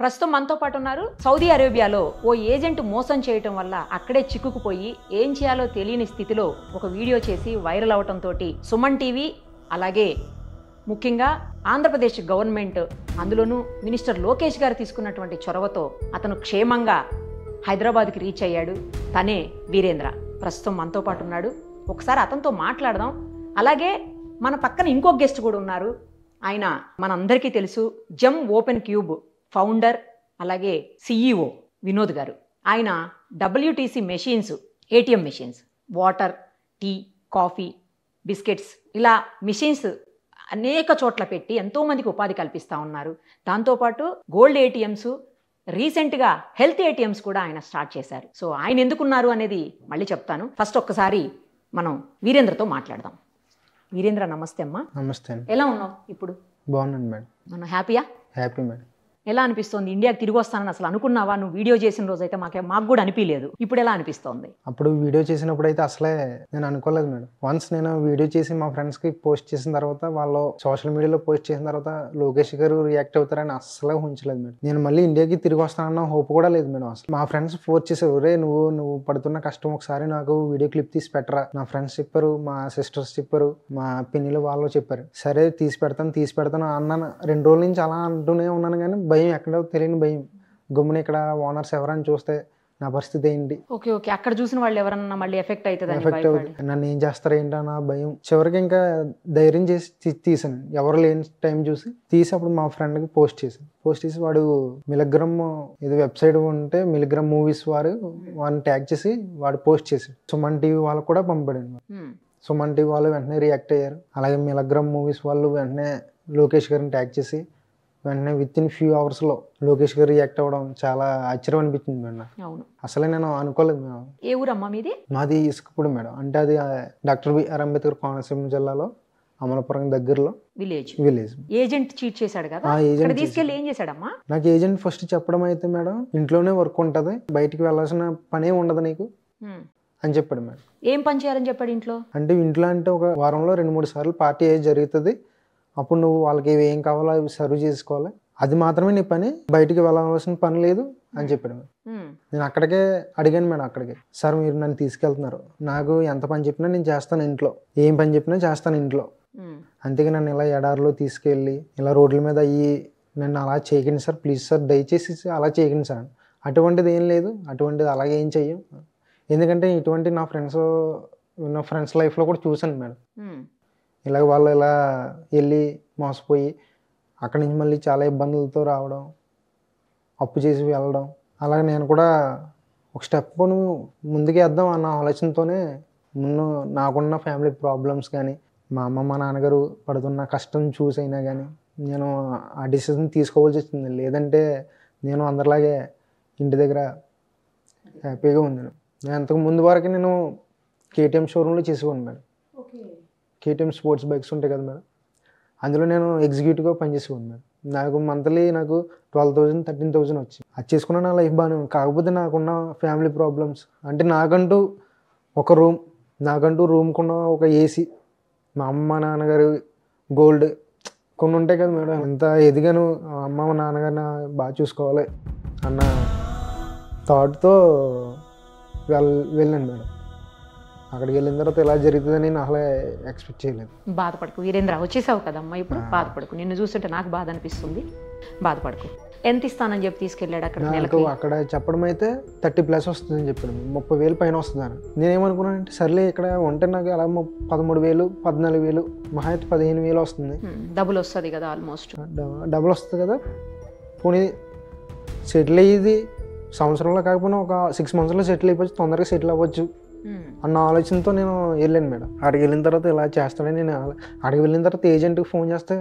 ప్రస్తుతం మనతో పాటు ఉన్నారు. సౌదీ అరేబియాలో ఓ ఏజెంట్ మోసం చేయటం వల్ల అక్కడే చిక్కుకుపోయి ఏం చేయాలో తెలియని స్థితిలో ఒక వీడియో చేసి వైరల్ అవటంతో సుమన్ టీవీ అలాగే ముఖ్యంగా ఆంధ్రప్రదేశ్ గవర్నమెంట్ అందులోనూ మినిస్టర్ లోకేష్ గారు తీసుకున్నటువంటి చొరవతో అతను క్షేమంగా హైదరాబాద్కి రీచ్ అయ్యాడు. తనే వీరేంద్ర ప్రస్తుతం మనతో పాటు ఉన్నాడు. ఒకసారి అతనితో మాట్లాడదాం. అలాగే మన పక్కన ఇంకొక గెస్ట్ కూడా ఉన్నారు. ఆయన మనందరికీ తెలుసు, జమ్ ఓపెన్ క్యూబ్ ఫౌండర్ అలాగే సిఈఓ వినోద్ గారు. ఆయన WTC machines, ATM machines, water, tea, coffee, biscuits ఇలా మెషిన్స్ అనేక చోట్ల పెట్టి ఎంతోమందికి ఉపాధి కల్పిస్తూ ఉన్నారు. దాంతోపాటు గోల్డ్ ATMs, రీసెంట్గా హెల్త్ ATMs కూడా ఆయన స్టార్ట్ చేశారు. సో ఆయన ఎందుకున్నారు అనేది మళ్ళీ చెప్తాను. ఫస్ట్ ఒక్కసారి మనం వీరేంద్రతో మాట్లాడదాం. వీరేంద్ర నమస్తే అమ్మా. నమస్తే. ఎలా ఉన్నావు ఇప్పుడు? బాగున్నాను మేడం. మనం హ్యాపీయా? Happy madam. ఎలా అనిపిస్తోంది? ఇండియాకి తిరిగి వస్తానని అసలు అనుకున్నావా? నువ్వు వీడియో చేసిన రోజు అయితే మాకు కూడా అనిపించలేదు. ఇప్పుడు ఎలా అనిపిస్తోంది? అప్పుడు వీడియో చేసినప్పుడు అయితే అసలే నేను అనుకోలేదు మేడం. వన్స్ నేను వీడియో చేసి మా ఫ్రెండ్స్కి పోస్ట్ చేసిన తర్వాత, వాళ్ళు సోషల్ మీడియాలో పోస్ట్ చేసిన తర్వాత లోకేష్ గారు రియాక్ట్ అవుతారని అసలే ఊహించలేదు మేడం. నేను మళ్ళీ ఇండియాకి తిరిగి వస్తానన్న హోప్ కూడా లేదు మేడం. అసలు మా ఫ్రెండ్స్ ఫోర్స్ చేశారు, రే నువ్వు పడుతున్న కష్టం ఒకసారి నాకు వీడియో క్లిప్ తీసి పెట్టరా. నా ఫ్రెండ్స్ చెప్పారు, మా సిస్టర్స్ చెప్పారు, మా పిన్నిలు వాళ్ళు చెప్పారు. సరే తీసి పెడతాను అన్నాను. 2 రోజుల నుంచి అలా అంటూనే ఉన్నాను, కానీ భయం, ఎక్కడో తెలియని భయం. గమ్మున ఇక్కడ ఓనర్స్ ఎవరైనా చూస్తే నా పరిస్థితి ఏంటి, ఓకే అక్కడ చూసిన వాళ్ళు ఎవరన్నా మళ్ళీ ఎఫెక్ట్ అవుతుంది, నన్ను ఏం చేస్తారో ఏంటో నా భయం. చివరికి ఇంకా ధైర్యం చేసి తీసాను. ఎవరు లేని టైం తీసి అప్పుడు మా ఫ్రెండ్కి పోస్ట్ చేసి వాడు మిలిగ్రామ్ ఏదో వెబ్సైట్ ఉంటే మిలిగ్రామ్ మూవీస్ వాడిని ట్యాగ్ చేసి వాడు పోస్ట్ చేశాడు. సుమన్ టీవీ వాళ్ళకు కూడా పంపాడు. సుమన్ టీవీ వాళ్ళు వెంటనే రియాక్ట్ అయ్యారు. అలాగే మిలిగ్రామ్ మూవీస్ వాళ్ళు వెంటనే లోకేష్ గారిని ట్యాగ్ చేసి వెంటనే విత్-ఇన్ ఫ్యూ అవర్స్లో లోకేష్ గారు రియాక్ట్ అవ్వడం చాలా ఆశ్చర్యం అనిపించింది మేడం. అవును, అసలే నేను అనుకోలేదు మేడం. ఏ ఊరమ్మా మీది? మాది ఇసుకపూడి మేడం. అంటే అది డాక్టర్ బిఆర్ అంబేద్కర్ కోనసీమ జిల్లాలో అమలాపురం దగ్గరలో విలేజ్. ఏజెంట్ చీట్ చేశాడు కదా, తీసుకెళ్ళి ఏం చేశాడమ్మా? నాకు ఏజెంట్ ఫస్ట్ చెప్పడం అయితే మేడం, ఇంట్లోనే వర్క్ ఉంటుంది, బయటికి వెళ్ళాల్సిన పనే ఉండదు నీకు అని చెప్పాడు మేడం. ఏం పని చేయాలని చెప్పాడు ఇంట్లో? ఇంట్లో అంటే ఒక వారంలో 2-3 సార్లు పార్టీ జరుగుతుంది, అప్పుడు నువ్వు వాళ్ళకి ఏం కావాలో అవి సర్వ్ చేసుకోవాలి, అది మాత్రమే నీ పని, బయటికి వెళ్ళవలసిన పని లేదు అని చెప్పాడు మేడం. నేను అక్కడికే అడిగాను మేడం, అక్కడికి, సార్ మీరు నన్ను తీసుకెళ్తున్నారు, నాకు ఎంత పని చెప్పినా నేను చేస్తాను ఇంట్లో, ఏం పని చెప్పినా చేస్తాను ఇంట్లో, అంతేగా నన్ను ఇలా ఎడారిలో తీసుకెళ్ళి ఇలా రోడ్ల మీద నన్ను అలా చేయకండి సార్, ప్లీజ్ సార్, దయచేసి అలా చేయకండి సార్. అటువంటిది ఏం లేదు, అటువంటిది అలాగే ఏం చెయ్యం, ఎందుకంటే ఇటువంటి నా ఫ్రెండ్స్ లైఫ్లో కూడా చూశాను మేడం. ఇలాగ వాళ్ళు ఇలా వెళ్ళి మోసపోయి అక్కడి నుంచి మళ్ళీ చాలా ఇబ్బందులతో రావడం, అప్పు చేసి వెళ్ళడం, అలాగే నేను కూడా ఒక స్టెప్ ముందుకు వేద్దాం అన్న ఆలోచనతోనే ముందు నాకున్న ఫ్యామిలీ ప్రాబ్లమ్స్ కానీ మా అమ్మ మా నాన్నగారు పడుతున్న కష్టం చూసైనా కానీ నేను ఆ డిసిజన్ తీసుకోవాల్సి వచ్చింది. లేదంటే నేను అందరిలాగే ఇంటి దగ్గర హ్యాపీగా ఉన్నాను. నేను అంతకు ముందు వరకు నేను KTM షోరూంలో చేసేవాడిని మేడం. KTM స్పోర్ట్స్ బైక్స్ ఉంటాయి కదా మేడం, అందులో నేను ఎగ్జిక్యూటివ్గా పనిచేసేవాడిని మేడం. నాకు మంత్లీ 12,000 13,000 వచ్చింది. అది చేసుకున్న నా లైఫ్ బాగానే ఉంది. కాకపోతే నాకున్న ఫ్యామిలీ ప్రాబ్లమ్స్ అంటే నాకంటూ ఒక రూమ్కున్న ఒక AC, మా అమ్మ నాన్నగారు గోల్డ్ కొన్ని ఉంటాయి కదా మేడం, ఎంత ఎదిగాను, అమ్మ నాన్నగారిని బాగా చూసుకోవాలి అన్న థాట్తో వెళ్ళాను మేడం. అక్కడికి వెళ్ళిన తర్వాత ఇలా జరుగుతుందని నేను అసలే ఎక్స్పెక్ట్ చేయలేదు. బాధపడకు వీరేంద్ర, వచ్చేసావు కదమ్మా, ఇప్పుడు బాధపడకు. నిన్ను చూస్తుంటే నాకు బాధ అనిపిస్తుంది, బాధపడకు. ఎంత ఇస్తానని చెప్పి తీసుకెళ్ళాడు అక్కడ? అక్కడ చెప్పడం అయితే 30+ వస్తుందని చెప్పాడు, 30,000 పైన వస్తుందని. నేనేమనుకున్నానంటే సర్లే ఇక్కడ ఉంటే నాకు అలా 13,000 14,000 మహా అయితే 15,000 వస్తుంది, డబుల్ వస్తుంది కదా, ఆల్మోస్ట్ డబుల్ వస్తుంది కదా, పోనీ సెటిల్ అయ్యేది సంవత్సరంలో కాకపోయినా ఒక 6 monthsలో సెటిల్ అయిపోవచ్చు, తొందరగా సెటిల్ అవ్వచ్చు అన్న ఆలోచనతో నేను వెళ్ళాను మేడం. అక్కడికి వెళ్ళిన తర్వాత ఇలా చేస్తానని నేను అక్కడికి వెళ్ళిన తర్వాత ఏజెంట్కి ఫోన్ చేస్తే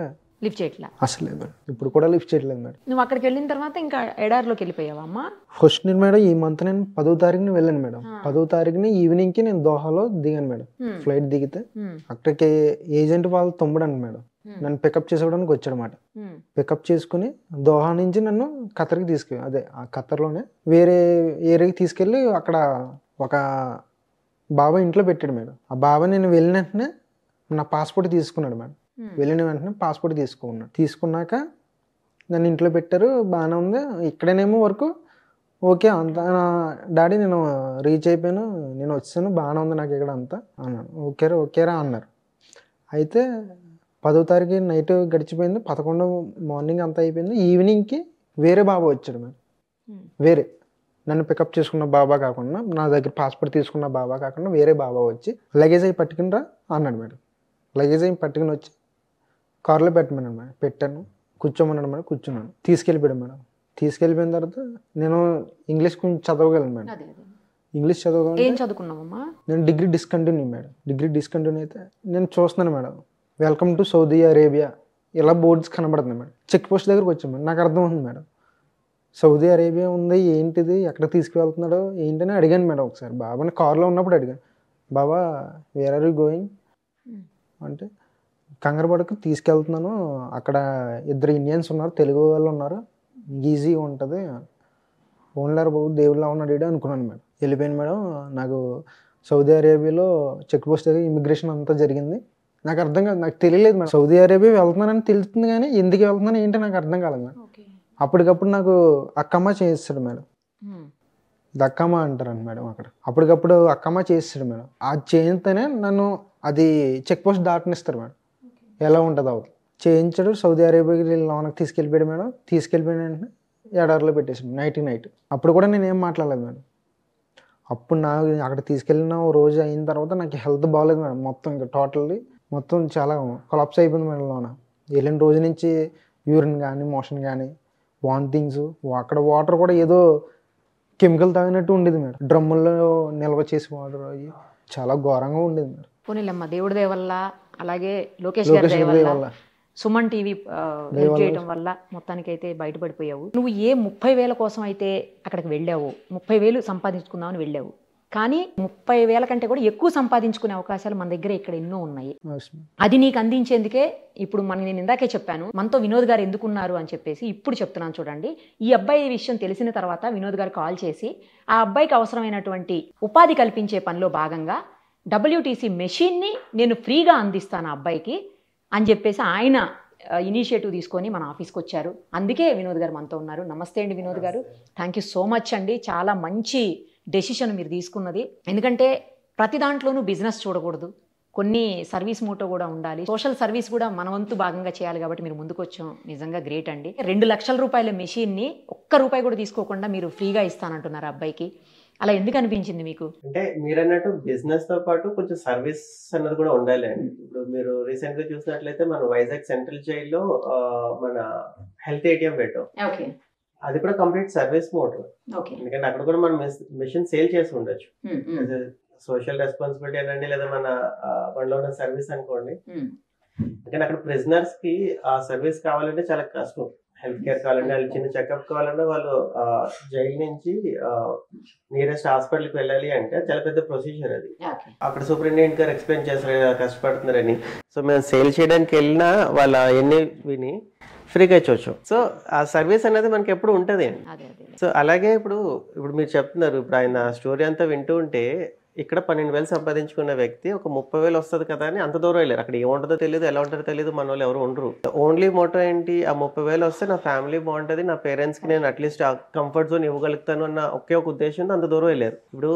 లిఫ్ట్ చేయట్లా, అసలు లేదు మేడం, ఇప్పుడు కూడా లిఫ్ట్ చేయట్లేదు మేడం. నువ్వు అక్కడికి వెళ్ళిన తర్వాత ఇంకా ఎడారిలోకి వెళ్ళిపోయావా అమ్మా? ఫస్ట్ నేను మేడం ఈ మంత్ నేను 10వ తారీఖున వెళ్ళాను మేడం. 10వ తారీఖున ఈవినింగ్కి నేను దోహాలో దిగాను మేడం. ఫ్లైట్ దిగితే అక్కడికి ఏజెంట్ వాళ్ళు తమ్ముడు మేడం నన్ను పికప్ చేసుకోవడానికి వచ్చాడనమాట. పికప్ చేసుకుని దోహా నుంచి నన్ను ఖతర్కి తీసుకెళ్ళి, అదే ఆ ఖతర్లోనే వేరే ఏరియాకి తీసుకెళ్ళి అక్కడ ఒక బాబా ఇంట్లో పెట్టాడు మేడం. ఆ బాబా నేను వెళ్ళిన వెంటనే నా పాస్పోర్ట్ తీసుకున్నాడు మేడం. వెళ్ళిన వెంటనే పాస్పోర్ట్ తీసుకున్నాక నన్ను ఇంట్లో పెట్టారు, బాగానే ఉంది. ఇక్కడనేమో వరకు ఓకే అంతా డాడీ నేను రీచ్ అయిపోయాను, నేను వచ్చాను, బాగానే ఉంది నాకు ఇక్కడ అంతా అన్నాను. ఓకేరా ఓకేరా అన్నారు. అయితే 10వ తారీఖు నైట్ గడిచిపోయింది, 11 మార్నింగ్ అంతా అయిపోయింది. ఈవినింగ్కి వేరే బాబా వచ్చాడు మేడం. వేరే నన్ను పికప్ చేసుకున్న బాబా కాకుండా, నా దగ్గర పాస్పోర్ట్ తీసుకున్న బాబా కాకుండా వేరే బాబా వచ్చి లగేజ్ అవి పట్టుకుని రా అన్నాడు మేడం. లగేజ్ అవి పట్టుకుని వచ్చి కారులో పెట్టమన్నాడు మేడం. పెట్టాను, కూర్చోమన్నాడు మేడం, కూర్చున్నాను. తీసుకెళ్ళిపోయాడు మేడం. తీసుకెళ్ళిపోయిన తర్వాత నేను ఇంగ్లీష్ కొంచెం చదవగలను మేడం. ఇంగ్లీష్ చదవగలను. ఏం చదువుకున్నావమ్మా? నేను degree discontinue madam. Degree discontinue అయితే నేను చూస్తున్నాను madam, welcome to Saudi Arabia ఇలా బోర్డ్స్ కనబడుతుంది మేడం. చెక్ పోస్ట్ దగ్గరకు వచ్చాను మేడం. నాకు అర్థం ఉంది మేడం, సౌదీ అరేబియా ఉంది, ఏంటిది, ఎక్కడ తీసుకువెళ్తున్నాడో ఏంటని అడిగాను మేడం. ఒకసారి బాబాని కార్లో ఉన్నప్పుడు అడిగాను, బాబా వేర్ ఆర్ యూ గోయింగ్ అంటే, కంగారు పడకు తీసుకెళ్తున్నాను, అక్కడ 2 ఇండియన్స్ ఉన్నారు, తెలుగు వాళ్ళు ఉన్నారు, ఈజీగా ఉంటుంది, ఓన్లర్ బాబు దేవుళ్ళ ఉన్నాడు అనుకున్నాను మేడం. వెళ్ళిపోయాను మేడం. నాకు సౌదీ అరేబియాలో చెక్ పోస్ట్ దగ్గర ఇమిగ్రేషన్ అంతా జరిగింది. నాకు అర్థం కాదు, నాకు తెలియలేదు మేడం. సౌదీ అరేబియా వెళ్తున్నానని తెలుస్తుంది కానీ ఎందుకు వెళ్తున్నాను ఏంటో నాకు అర్థం కాలేదు మేడం. అప్పటికప్పుడు నాకు అక్కమ్మ చేయిస్తాడు మేడం. ఇది అక్కమ్మ అంటారండి మేడం అక్కడ. అప్పటికప్పుడు అక్కమ్మ చేయిస్తాడు మేడం. అది చేయిస్తేనే నన్ను అది చెక్ పోస్ట్ దాటనిస్తారు మేడం. ఎలా ఉంటుంది అవుతుంది చేయించాడు. సౌదీ అరేబియాకి లోనకి తీసుకెళ్ళిపోయాడు మేడం. తీసుకెళ్ళిపోయిన వెంటనే ఎడారిలో పెట్టేసాడు నైట్. అప్పుడు కూడా నేను ఏం మాట్లాడలేదు మేడం. అప్పుడు నాకు అక్కడ తీసుకెళ్ళిన రోజు అయిన తర్వాత నాకు హెల్త్ బాగాలేదు మేడం. మొత్తం ఇంకా టోటల్లీ మొత్తం చాలా కొలాప్స్ అయిపోయింది మేడం. లోన వెళ్ళిన రోజు నుంచి యూరిన్ కానీ మోషన్ కానీ వామిటింగ్స్, అక్కడ వాటర్ కూడా ఏదో కెమికల్ తాగినట్టు ఉండేది మేడం. డ్రమ్ముల్లో నిల్వ చేసి వాటర్ అవి చాలా ఘోరంగా ఉండేది మేడం. పోనీలమ్మ, దేవుడి దయ వల్ల, అలాగే లోకేష్ గారి దయ వల్ల, సుమన్ టీవీ హెల్ప్ చేయడం వల్ల మొత్తానికైతే బయటపడిపోయావు. నువ్వు ఏ 30,000 కోసం అయితే అక్కడికి వెళ్ళావు, 30,000 సంపాదించుకుందామని వెళ్ళావు, కానీ 30,000 కంటే కూడా ఎక్కువ సంపాదించుకునే అవకాశాలు మన దగ్గర ఇక్కడ ఎన్నో ఉన్నాయి. అది నీకు అందించేందుకే ఇప్పుడు నేను ఇందాకే చెప్పాను, మనతో వినోద్ గారు ఎందుకున్నారు అని చెప్పేసి ఇప్పుడు చెప్తున్నాను చూడండి. ఈ అబ్బాయి విషయం తెలిసిన తర్వాత వినోద్ గారు కాల్ చేసి ఆ అబ్బాయికి అవసరమైనటువంటి ఉపాధి కల్పించే పనిలో భాగంగా WTC మెషిన్ని నేను ఫ్రీగా అందిస్తాను ఆ అబ్బాయికి అని చెప్పేసి ఆయన ఇనిషియేటివ్ తీసుకొని మన ఆఫీస్కి వచ్చారు. అందుకే వినోద్ గారు మనతో ఉన్నారు. నమస్తే అండి వినోద్ గారు, థ్యాంక్ యూ సో మచ్ అండి. చాలా మంచి డెసిషన్ మీరు తీసుకున్నది. ఎందుకంటే ప్రతి దాంట్లోనూ బిజినెస్ చూడకూడదు, కొన్ని సర్వీస్ మోటో కూడా ఉండాలి, సోషల్ సర్వీస్ కూడా మన వంతు భాగంగా చేయాలి. కాబట్టి మీరు ముందుకు వచ్చాం, నిజంగా గ్రేట్ అండి. 2 లక్షల రూపాయల మెషిన్ని ₹1 కూడా తీసుకోకుండా మీరు ఫ్రీగా ఇస్తానంటున్నారు అబ్బాయికి. అలా ఎందుకు అనిపించింది మీకు? అంటే మీరు అన్నట్టు బిజినెస్ తో పాటు కొంచెం సర్వీస్ అన్నది కూడా ఉండాలి అండి. ఇప్పుడు మీరు రీసెంట్ గా చూసినట్లయితే మన వైజాగ్ సెంట్రల్ జైల్లో మన హెల్త్ ATM పెట్టాం. అది కూడా కంప్లీట్ సర్వీస్ మోడ్. ఎందుకంటే అక్కడ కూడా మనం మిషన్ సేల్ చేసి ఉండొచ్చు. సోషల్ రెస్పాన్సిబిలిటీ అనండి, లేదా మనలో ఉన్న సర్వీస్ అనుకోండి. ఎందుకంటే అక్కడ ప్రిజనర్స్ కి ఆ సర్వీస్ కావాలంటే చాలా కష్టం. హెల్త్ కేర్ కావాలంటే, వాళ్ళు చిన్న చెకప్ కావాలంటే, వాళ్ళు జైలు నుంచి నియరెస్ట్ హాస్పిటల్కి వెళ్ళాలి అంటే చాలా పెద్ద ప్రొసీజర్ అది. అక్కడ సూపరింటెండెంట్ గారు ఎక్స్ప్లెయిన్ చేస్తారు కష్టపడుతున్నారని. సో మేము సేల్ చేయడానికి వెళ్ళినా వాళ్ళ ఎన్ని విని ఫ్రీగా ఇచ్చవచ్చు. సో ఆ సర్వీస్ అనేది మనకి ఎప్పుడు ఉంటుంది అండి. సో అలాగే ఇప్పుడు మీరు చెప్తున్నారు, ఇప్పుడు ఆయన స్టోరీ అంతా వింటూ ఉంటే ఇక్కడ 12,000 సంపాదించుకున్న వ్యక్తి ఒక 30,000 వస్తుంది కదా అని అంత దూరం వెళ్ళారు. అక్కడ ఏముంటుందో తెలియదు, ఎలా ఉంటుందో తెలియదు, మన వాళ్ళు ఎవరు ఉండరు. ఓన్లీ మోటో ఏంటి, ఆ 30,000 వస్తే నా ఫ్యామిలీ బాగుంటుంది, నా పేరెంట్స్కి నేను అట్లీస్ట్ ఆ కంఫర్ట్ జోన్ ఇవ్వగలుగుతాను అన్న ఒకే ఒక ఉద్దేశంతో అంత దూరం వెళ్ళారు. ఇప్పుడు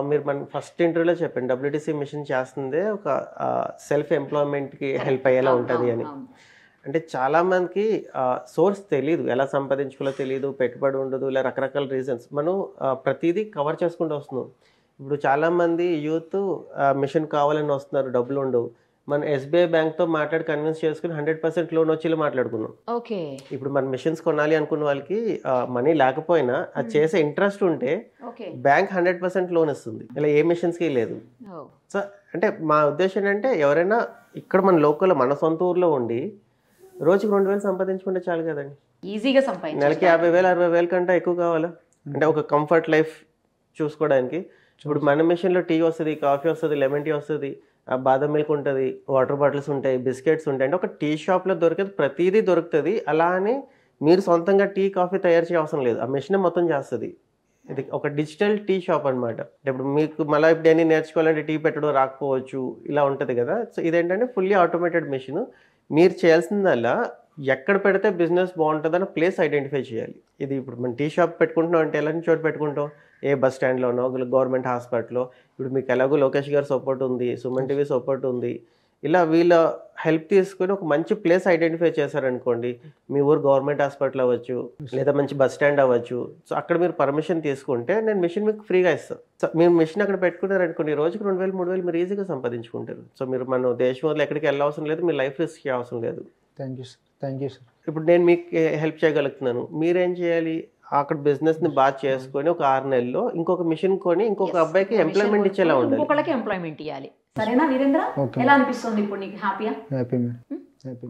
మీరు మన ఫస్ట్ ఇంటర్వ్యూలో చెప్పండి, WTC మిషన్ చేస్తుంది ఒక సెల్ఫ్ ఎంప్లాయ్మెంట్కి హెల్ప్ అయ్యేలా ఉంటుంది అని. అంటే చాలామందికి సోర్స్ తెలియదు, ఎలా సంపాదించుకోవాలో తెలియదు, పెట్టుబడి ఉండదు, ఇలా రకరకాల రీజన్స్. మనం ప్రతిదీ కవర్ చేసుకుంటూ వస్తున్నాం. ఇప్పుడు చాలామంది యూత్ మిషన్ కావాలని వస్తున్నారు, డబ్బులు ఉండవు. మన SBI బ్యాంక్తో మాట్లాడి కన్విన్స్ చేసుకుని 100% లోన్ వచ్చేలా మాట్లాడుకున్నాం. ఓకే, ఇప్పుడు మన మిషన్స్ కొనాలి అనుకున్న వాళ్ళకి మనీ లేకపోయినా అది చేసే ఇంట్రెస్ట్ ఉంటే బ్యాంక్ 100% లోన్ ఇస్తుంది. ఇలా ఏ మిషన్స్కి లేదు. సో అంటే మా ఉద్దేశం ఏంటంటే ఎవరైనా ఇక్కడ మన లోకల్ మన సొంత ఊర్లో ఉండి రోజుకి 2,000 సంపాదించుకుంటే చాలు కదండి. ఈజీగా సంపాదించ, నెలకి 50,000 60,000 కంటే ఎక్కువ కావాలా? అంటే ఒక కంఫర్ట్ లైఫ్ చూసుకోవడానికి. ఇప్పుడు మన మిషన్లో టీ వస్తుంది, కాఫీ వస్తుంది, లెమన్ టీ వస్తుంది, బాదం మిల్క్ ఉంటుంది, వాటర్ బాటిల్స్ ఉంటాయి, బిస్కెట్స్ ఉంటాయి. అంటే ఒక టీ షాప్లో దొరికేది ప్రతిదీ దొరుకుతుంది. అలా అని మీరు సొంతంగా టీ కాఫీ తయారు చేయ అవసరం లేదు, ఆ మిషన్ మొత్తం చేస్తుంది. ఇది ఒక డిజిటల్ టీ షాప్ అనమాట. ఇప్పుడు మీకు మళ్ళీ ఇప్పుడు అన్ని నేర్చుకోవాలంటే టీ పెట్టడం రాకపోవచ్చు, ఇలా ఉంటుంది కదా. సో ఇదేంటంటే ఫుల్లీ ఆటోమేటెడ్ మిషన్. మీరు చేయాల్సిందల్లా ఎక్కడ పెడితే బిజినెస్ బాగుంటుందని ప్లేస్ ఐడెంటిఫై చేయాలి. ఇది ఇప్పుడు మనం టీ షాప్ పెట్టుకుంటున్నాం అంటే ఎలాంటి చోట పెట్టుకుంటాం, ఏ బస్ స్టాండ్లోనో గవర్నమెంట్ హాస్పిటల్లో. ఇప్పుడు మీకు ఎలాగో లోకేష్ గారు సపోర్ట్ ఉంది, సుమన్ టీవీ సపోర్ట్ ఉంది, ఇలా వీళ్ళ హెల్ప్ తీసుకుని ఒక మంచి ప్లేస్ ఐడెంటిఫై చేశారనుకోండి, మీ ఊరు గవర్నమెంట్ హాస్పిటల్ అవ్వచ్చు లేదా మంచి బస్ స్టాండ్ అవ్వచ్చు. సో అక్కడ మీరు పర్మిషన్ తీసుకుంటే నేను మిషన్ మీకు ఫ్రీగా ఇస్తాను. సో మీరు మిషన్ అక్కడ పెట్టుకున్నారనుకోండి, రోజుకి 2,000 3,000 మీరు ఈజీగా సంపాదించుకుంటారు. సో మీరు మన దేశం వల్ల ఎక్కడికి వెళ్ళవసరం లేదు, మీ లైఫ్ రిస్క్ అవసరం లేదు. Thank you sir, thank you sir. ఇప్పుడు నేను మీకు హెల్ప్ చేయగలుగుతున్నాను, మీరేం చేయాలి, అక్కడ బిజినెస్ని బాగా చేసుకొని ఒక 6 నెలల్లో ఇంకొక మిషన్ కొని ఇంకొక అబ్బాయికి ఎంప్లాయ్మెంట్ ఇచ్చేలా ఉండాలి, ఇంకొకళ్ళకి ఎంప్లాయ్మెంట్ ఇవ్వాలి. సరేనా వీరేంద్ర? ఎలా అనిపిస్తుంది ఇప్పుడు నీకు? హ్యాపీయా? Happy madam.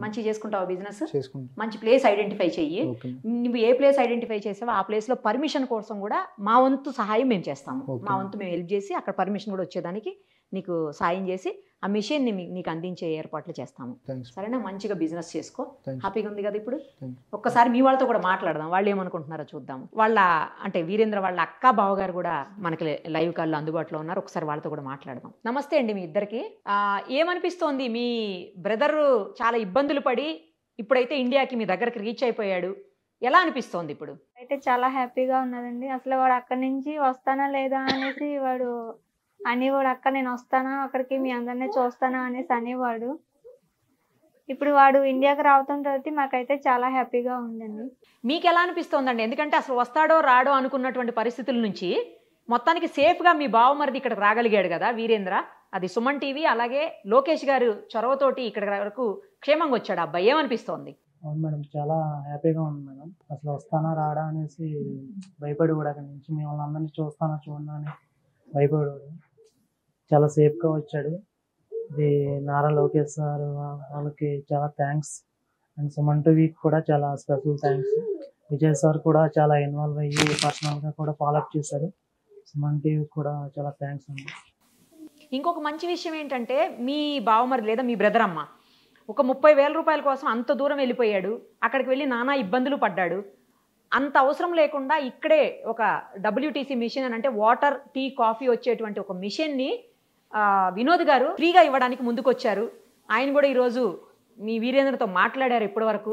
మంచి చేసుకుంటావా బిజినెస్? చేసుకుంటాం. మంచి ప్లేస్ ఐడెంటిఫై చెయ్యి. నువ్వు ఏ ప్లేస్ ఐడెంటిఫై చేసావో ఆ ప్లేస్ లో పర్మిషన్ కోసం కూడా మా వంతు సహాయం మేము చేస్తాము. మా వంతు మేము హెల్ప్ చేసి అక్కడ పర్మిషన్ కూడా వచ్చేదానికి నీకు సాయం చేసి ఆ మిషన్ ని నీకు అందించే ఏర్పాట్లు చేస్తాము. సరేనా? మంచిగా బిజినెస్ చేసుకో. హ్యాపీగా ఉంది కదా ఇప్పుడు? ఒక్కసారి మీ వాళ్ళతో కూడా మాట్లాడదాం, వాళ్ళు ఏమనుకుంటున్నారో చూద్దాము. వాళ్ళ అంటే వీరేంద్ర వాళ్ళ అక్క బావగారు కూడా మనకి లైవ్ కాల్లో అందుబాటులో ఉన్నారు, ఒకసారి వాళ్ళతో కూడా మాట్లాడదాం. నమస్తే అండి మీ ఇద్దరికి. ఏమనిపిస్తోంది? మీ బ్రదర్ చాలా ఇబ్బందులు పడి ఇప్పుడైతే ఇండియాకి మీ దగ్గరికి రీచ్ అయిపోయాడు, ఎలా అనిపిస్తోంది ఇప్పుడు? అయితే చాలా హ్యాపీగా ఉన్నదండి. అసలు వాడు అక్కడి నుంచి వస్తానా లేదా అనేసి వాడు అనేవాడు, అక్క నేను వస్తానా అక్కడికి, మీ అందరినీ చూస్తానా అనేసి అనేవాడు. ఇప్పుడు వాడు ఇండియాకి రావడంతో మాకైతే చాలా హ్యాపీగా ఉందండి. మీకు ఎలా అనిపిస్తోందండి? ఎందుకంటే అసలు వస్తాడో రాడో అనుకున్నటువంటి పరిస్థితుల నుంచి మొత్తానికి సేఫ్గా మీ బావమరిది ఇక్కడికి రాగలిగాడు కదా వీరేంద్ర. అది సుమన్ టీవీ అలాగే లోకేష్ గారు చొరవతోటి ఇక్కడ వరకు క్షేమంగా వచ్చాడు అబ్బాయి, ఏమనిపిస్తోంది? అవును మేడం, చాలా హ్యాపీగా ఉంది మేడం. అసలు వస్తానా రాడా అనేసి భయపడి కూడా అక్కడి నుంచి మిమ్మల్ని అందరినీ చూస్తానా చూడనా అని భయపడేవాడు. చాలా సేఫ్గా వచ్చాడు. ఇది నారా లోకేష్ సార్ వాళ్ళకి చాలా థ్యాంక్స్, అండ్ సుమన్ టీవీకి కూడా చాలా స్పెషల్ థ్యాంక్స్. విజయ్ సార్ కూడా చాలా ఇన్వాల్వ్ అయ్యి పర్సనల్గా కూడా ఫాలోఅప్ చేశారు. సుమన్ టీవీకి కూడా చాలా థ్యాంక్స్ అండి. ఇంకొక మంచి విషయం ఏంటంటే మీ బావమరి లేదా మీ బ్రదర్ అమ్మ ఒక 30,000 రూపాయల కోసం అంత దూరం వెళ్ళిపోయాడు, అక్కడికి వెళ్ళి నానా ఇబ్బందులు పడ్డాడు. అంత అవసరం లేకుండా ఇక్కడే ఒక WTC మిషన్ అని అంటే వాటర్ టీ కాఫీ వచ్చేటువంటి ఒక మిషన్ని వినోద్ గారు ఫ్రీగా ఇవ్వడానికి ముందుకు వచ్చారు. ఆయన కూడా ఈరోజు మీ వీరేంద్రతో మాట్లాడారు ఇప్పటి వరకు.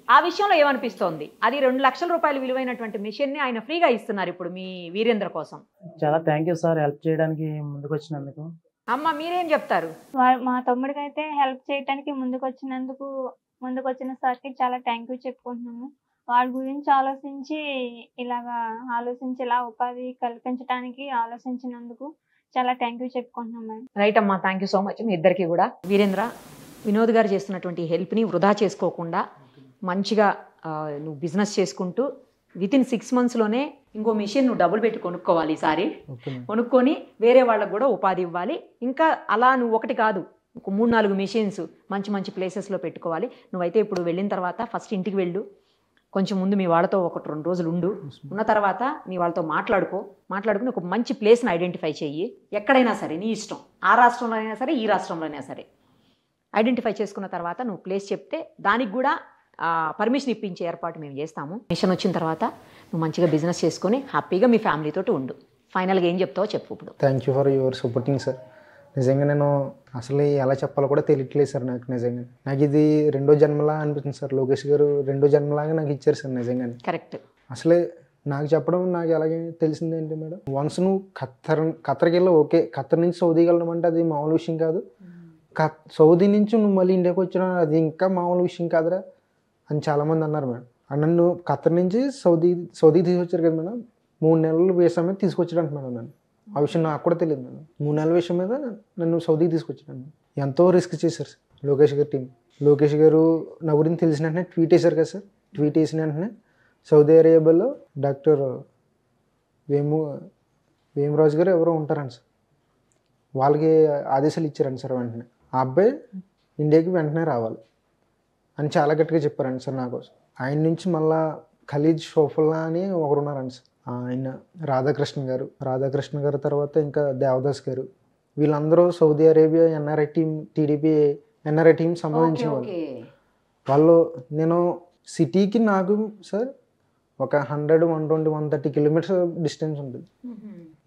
ఆ విషయంలో ఏమనిపిస్తోంది? అది 2 లక్షల రూపాయలు విలువైనటువంటి మిషన్ని ఆయన ఫ్రీగా ఇస్తున్నారు ఇప్పుడు మీ వీరేంద్ర కోసం. చాలా థ్యాంక్ యూ సార్, హెల్ప్ చేయడానికి ముందుకు వచ్చినందుకు. అమ్మ మీరేం చెప్తారు? మా తమ్ముడికి అయితే హెల్ప్ చేయడానికి ముందుకు వచ్చిన సార్కి చాలా థ్యాంక్ యూ చెప్పుకుంటున్నాము. వాళ్ళ గురించి ఆలోచించి ఇలా ఉపాధి కల్పించడానికి ఆలోచించినందుకు చాలా థ్యాంక్ యూ చెప్పుకుంటున్నాం మేడం. రైట్ అమ్మా, థ్యాంక్ యూ సో మచ్ మీ ఇద్దరికి కూడా. వీరేంద్ర, వినోద్ గారు చేస్తున్నటువంటి హెల్ప్ని వృధా చేసుకోకుండా మంచిగా నువ్వు బిజినెస్ చేసుకుంటూ వితిన్ 6 monthsలోనే ఇంకో మిషన్ నువ్వు డబ్బులు పెట్టి కొనుక్కోవాలి. ఈసారి కొనుక్కొని వేరే వాళ్ళకు కూడా ఉపాధి ఇవ్వాలి. ఇంకా అలా నువ్వు ఒకటి కాదు, ఒక 3-4 మిషన్స్ మంచి మంచి ప్లేసెస్లో పెట్టుకోవాలి. నువ్వైతే ఇప్పుడు వెళ్ళిన తర్వాత ఫస్ట్ ఇంటికి వెళ్ళు, కొంచెం ముందు మీ వాళ్ళతో 1-2 రోజులు ఉన్న తర్వాత మీ వాళ్ళతో మాట్లాడుకుని ఒక మంచి ప్లేస్ని ఐడెంటిఫై చెయ్యి. ఎక్కడైనా సరే నీ ఇష్టం, ఆ రాష్ట్రంలో అయినా సరే ఈ రాష్ట్రంలో అయినా సరే ఐడెంటిఫై చేసుకున్న తర్వాత నువ్వు ప్లేస్ చెప్తే దానికి కూడా పర్మిషన్ ఇప్పించే ఏర్పాటు మేము చేస్తాము. మిషన్ వచ్చిన తర్వాత నువ్వు మంచిగా బిజినెస్ చేసుకొని హ్యాపీగా మీ ఫ్యామిలీతో ఉండు. ఫైనల్గా ఏం చెప్తావో చెప్పు ఇప్పుడు. Thank you for your supporting sir. నిజంగా నేను అసలు ఎలా చెప్పాలో కూడా తెలియట్లేదు సార్. నిజంగా నాకు ఇది 2వ జన్మలా అనిపిస్తుంది సార్. లోకేష్ గారు 2వ జన్మలాగా నాకు ఇచ్చారు సార్ నిజంగా. కరెక్ట్. అసలే నాకు చెప్పడం నాకు ఎలాగే తెలిసింది ఏంటి మేడం, వన్స్ నువ్వు ఖత్తర్కి వెళ్ళి ఓకే, ఖత్తర్ నుంచి సౌదీకి వెళ్ళడం అంటే అది మామూలు విషయం కాదు. సౌదీ నుంచి నువ్వు మళ్ళీ ఇండియాకి వచ్చినా అది ఇంకా మామూలు విషయం కాదురా అని చాలామంది అన్నారు మేడం. నన్ను ఖత్తర్ నుంచి సౌదీ తీసుకొచ్చారు కదా మేడం, 3 నెలల వీసా మీద తీసుకొచ్చాడంట మేడం. నన్ను ఆ విషయం నాకు కూడా తెలియదు మేడం. 3 నెలల విషయం మీద నన్ను సౌదీకి తీసుకొచ్చాడు. ఎంతో రిస్క్ చేశారు సార్ లోకేష్ గారి టీం. లోకేష్ గారు నా గురించి తెలిసిన వెంటనే ట్వీట్ వేశారు కదా సార్. ట్వీట్ వేసిన వెంటనే సౌదీ అరేబియాలో డాక్టర్ వేమరాజు గారు ఎవరో ఉంటారండి సార్, వాళ్ళకి ఆదేశాలు ఇచ్చారండి సార్. వెంటనే ఆ అబ్బాయి ఇండియాకి వెంటనే రావాలి అని చాలా గట్టిగా చెప్పారండి సార్ నా కోసం. ఆయన నుంచి మళ్ళా ఖలీద్ షోఫుల్లా అని ఒకరు ఉన్నారండి సార్, ఆయన రాధాకృష్ణ గారు తర్వాత ఇంకా దేవదాస్ గారు, వీళ్ళందరూ Saudi Arabia NRI team, TDP NRI team సంబంధించిన వాళ్ళు. నేను సిటీకి నాకు సార్ ఒక 100, 120, 130 కిలోమీటర్స్ డిస్టెన్స్ ఉంటుంది.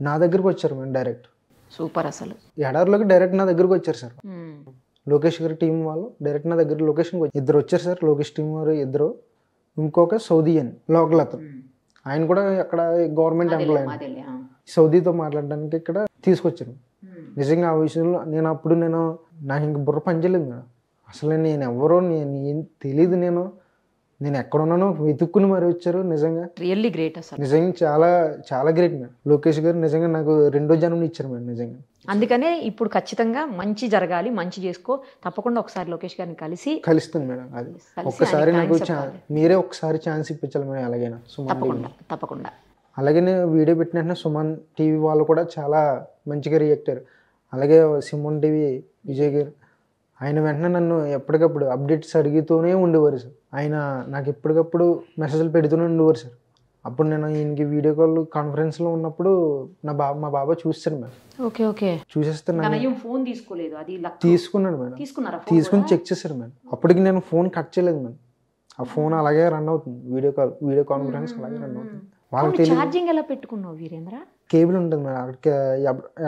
నా దగ్గరకు వచ్చారు మేము డైరెక్ట్. సూపర్. అసలు ఎడారిలోకి డైరెక్ట్ నా దగ్గరకు వచ్చారు సార్. లోకేష్ గారి టీం వాళ్ళు డైరెక్ట్ నా దగ్గర లొకేషన్కి వచ్చి ఇద్దరు వచ్చారు సార్. లోకేష్ టీం వారు ఇద్దరు, ఇంకొక సౌదీయన్ లోకల్ అతను, ఆయన కూడా అక్కడ గవర్నమెంట్ ఎంప్లాయీ, సౌదీతో మాట్లాడడానికి ఇక్కడ తీసుకొచ్చాను. నిజంగా ఆ విషయంలో నాకు ఇంక బుర్ర పనిచేయలేదు మేడం. అసలు నేను ఎవరో నేను ఏం తెలియదు, నేను ఎక్కడున్నానో వెతుక్కుని మరి వచ్చారు. నిజంగా రియల్లీ గ్రేట్ అసలు. నిజంగా చాలా చాలా గ్రేట్ మేడం. లోకేష్ గారు నిజంగా నాకు రెండో జన్మని ఇచ్చారు మేడం నిజంగా. అందుకనే ఇప్పుడు ఖచ్చితంగా మంచి జరగాలి, మంచి చేసుకో, తప్పకుండా ఒకసారి లోకేష్ గారిని కలుస్తాను మేడం. అది ఒక్కసారి నాకు మీరే ఒకసారి ఛాన్స్ ఇప్పించాలి మేడం. అలాగైనా తప్పకుండా. అలాగే నేను వీడియో పెట్టిన వెంటనే సుమన్ టీవీ వాళ్ళు కూడా చాలా మంచిగా రియాక్ట్ అయ్యారు. అలాగే సుమన్ టీవీ విజయ్ గారు, ఆయన వెంటనే నన్ను ఎప్పటికప్పుడు అప్డేట్స్ అడుగుతూనే ఉండేవారు సార్. ఆయన నాకు ఎప్పటికప్పుడు మెసేజ్లు పెడుతూనే ఉండేవారు సార్. అప్పుడు నేను ఈయనకి వీడియో కాల్ కాన్ఫరెన్స్లో ఉన్నప్పుడు మా బాబా చూస్తాను మేడం. ఓకే చూసేస్తే ఫోన్ తీసుకోలేదు, అది తీసుకున్నాడు మేడం. తీసుకుని చెక్ చేశారు మేడం. అప్పటికి నేను ఫోన్ కట్ చేయలేదు మేడం. ఆ ఫోన్ అలాగే రన్ అవుతుంది, వీడియో కాన్ఫరెన్స్ అలాగే రన్ అవుతుంది. వాళ్ళకి ఛార్జింగ్ ఎలా పెట్టుకున్నావు వీరేంద్ర? కేబుల్ ఉంటుంది మేడం. అక్కడికి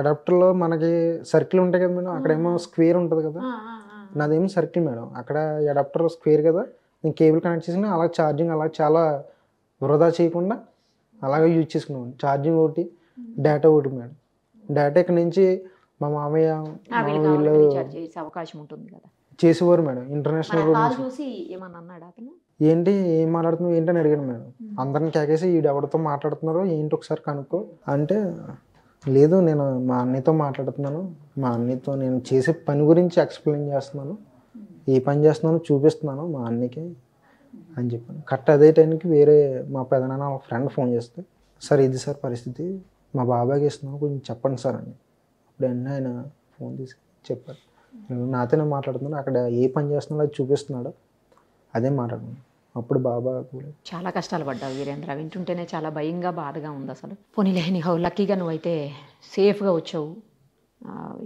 అడాప్టర్లో మనకి సర్కిల్ ఉంటాయి కదా మేడం, అక్కడేమో స్క్వేర్ ఉంటుంది కదా, నాదేమో సర్కిల్ మేడం. అక్కడ అడాప్టర్ స్క్వేర్ కదా, నేను కేబుల్ కనెక్ట్ చేసిన అలా ఛార్జింగ్ అలా చాలా వృధా చేయకుండా అలాగే యూజ్ చేసుకున్నాను. ఛార్జింగ్ ఒకటి, డేటా ఒకటి మేడం. డేటా ఇక్కడ నుంచి మా మామయ్య వీళ్ళు అవకాశం ఉంటుంది కదా చేసేవారు మేడం. ఇంటర్నేషనల్ చూసి ఏమన్నా అన్నాడు అతను? ఏంటి ఏం మాట్లాడుతున్నావు ఏంటని అడిగాను మేడం. అందరిని కేకేసి ఈడు ఎవరితో మాట్లాడుతున్నారో ఏంటి ఒకసారి కనుక్కో అంటే, లేదు నేను మా అన్నయ్యతో మాట్లాడుతున్నాను, మా అన్నయ్యతో నేను చేసే పని గురించి ఎక్స్ప్లెయిన్ చేస్తున్నాను, ఏ పని చేస్తున్నానో చూపిస్తున్నాను మా అన్నయ్యకి అని చెప్పాను. కరెక్ట్ అదే టైంకి వేరే మా పెదనాన్న వాళ్ళ ఫ్రెండ్ ఫోన్ చేస్తే, సార్ ఇది సార్ పరిస్థితి, మా బాబాయ్కి ఇస్తున్నాను కొంచెం చెప్పండి సార్ అని. అప్పుడు ఆయన ఫోన్ తీసి చెప్పారు, నాతోనే మాట్లాడుతున్నాను, అక్కడ ఏ పని చేస్తున్నాడో అది చూపిస్తున్నాడు, అదే మాట్లాడుతున్నాను. అప్పుడు బాబా చాలా కష్టాలు పడ్డావు వీరేంద్ర, వింటుంటేనే చాలా భయంగా బాధగా ఉంది అసలు. పోనీలే లక్కీగా నువ్వైతే సేఫ్గా వచ్చావు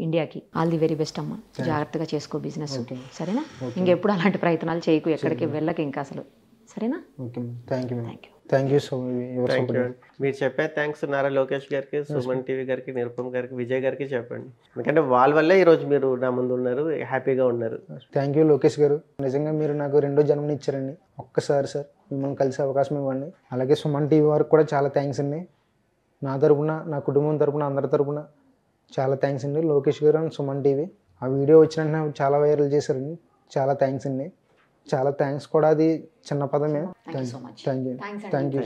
ఇండియాకి. ఆల్ ది వెరీ బెస్ట్ అమ్మా, జాగ్రత్తగా చేసుకో బిజినెస్, సరేనా? ఇంకెప్పుడు అలాంటి ప్రయత్నాలు చేయకు, ఎక్కడికి వెళ్ళక ఇంకా అసలు, సరేనా? Thank you so much. మీరు చెప్పే థ్యాంక్స్ నారా లోకేష్ గారికి, సుమన్ టీవీ గారికి, నిరుపమ్ గారికి, విజయ్ గారికి చెప్పండి. ఎందుకంటే వాళ్ళ వల్లే ఈరోజు మీరు నా ముందు ఉన్నారు, హ్యాపీగా ఉన్నారు. థ్యాంక్ యూ లోకేష్ గారు, నిజంగా మీరు నాకు రెండో జన్మని ఇచ్చారండి. ఒక్కసారి సార్ మిమ్మల్ని కలిసే అవకాశం ఇవ్వండి. అలాగే సుమన్ టీవీ వారికి కూడా చాలా థ్యాంక్స్ అండి. నా తరపున, నా కుటుంబం తరపున, అందరి తరపున చాలా థ్యాంక్స్ అండి. లోకేష్ గారు అండ్ సుమన్ టీవీ ఆ వీడియో వచ్చిన చాలా వైరల్ చేశారండి, చాలా థ్యాంక్స్ అండి. చాలా థ్యాంక్స్ కూడా అది చిన్న పదమే. Thank you.